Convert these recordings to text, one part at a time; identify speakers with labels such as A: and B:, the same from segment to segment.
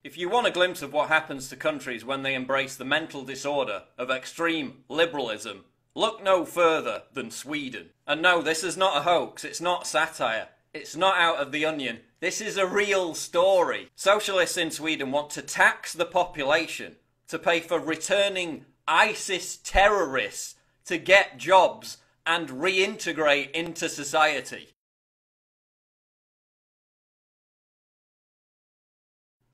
A: If you want a glimpse of what happens to countries when they embrace the mental disorder of extreme liberalism, look no further than Sweden. And no, this is not a hoax, it's not satire, it's not out of the onion, this is a real story. Socialists in Sweden want to tax the population to pay for returning ISIS terrorists to get jobs and reintegrate into society.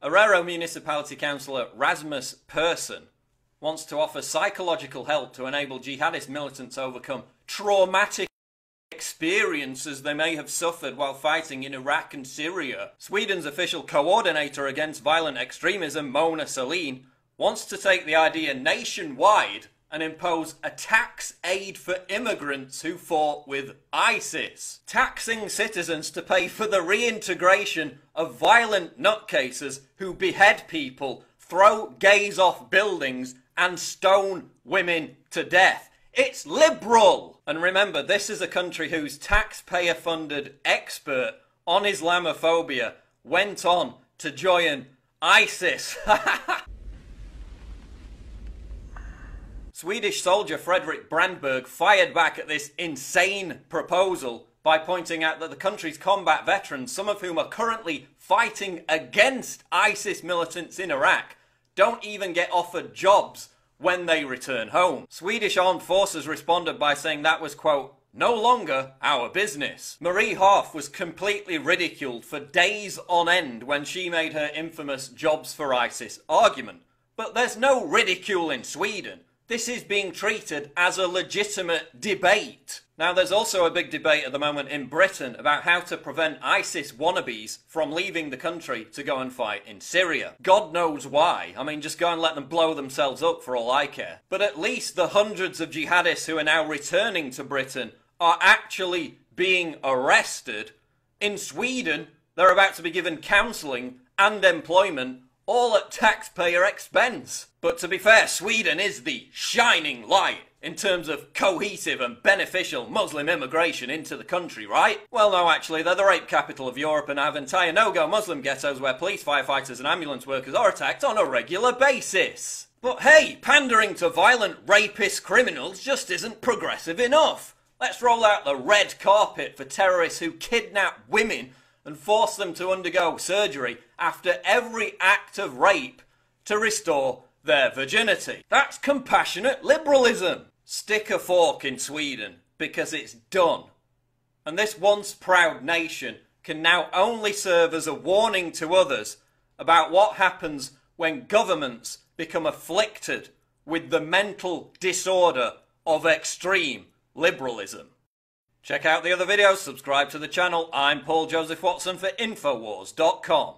A: Arero Municipality Councillor Rasmus Persson wants to offer psychological help to enable jihadist militants overcome traumatic experiences they may have suffered while fighting in Iraq and Syria. Sweden's official coordinator against violent extremism, Mona Sahlin, wants to take the idea nationwide and impose a tax aid for immigrants who fought with ISIS. Taxing citizens to pay for the reintegration of violent nutcases who behead people, throw gays off buildings and stone women to death. It's liberal! And remember, this is a country whose taxpayer-funded expert on Islamophobia went on to join ISIS. Swedish soldier Fredrik Brandberg fired back at this insane proposal by pointing out that the country's combat veterans, some of whom are currently fighting against ISIS militants in Iraq, don't even get offered jobs when they return home. Swedish armed forces responded by saying that was, quote, no longer our business. Marie Hoff was completely ridiculed for days on end when she made her infamous jobs for ISIS argument. But there's no ridicule in Sweden. This is being treated as a legitimate debate. Now, there's also a big debate at the moment in Britain about how to prevent ISIS wannabes from leaving the country to go and fight in Syria. God knows why. I mean, just go and let them blow themselves up for all I care. But at least the hundreds of jihadists who are now returning to Britain are actually being arrested. In Sweden, they're about to be given counselling and employment, all at taxpayer expense. But to be fair, Sweden is the shining light in terms of cohesive and beneficial Muslim immigration into the country, right? Well, no, actually, they're the rape capital of Europe and have entire no-go Muslim ghettos where police, firefighters and ambulance workers are attacked on a regular basis. But hey, pandering to violent rapist criminals just isn't progressive enough. Let's roll out the red carpet for terrorists who kidnap women and force them to undergo surgery after every act of rape to restore their virginity. That's compassionate liberalism. Stick a fork in Sweden, because it's done. And this once proud nation can now only serve as a warning to others about what happens when governments become afflicted with the mental disorder of extreme liberalism. Check out the other videos, subscribe to the channel. I'm Paul Joseph Watson for Infowars.com.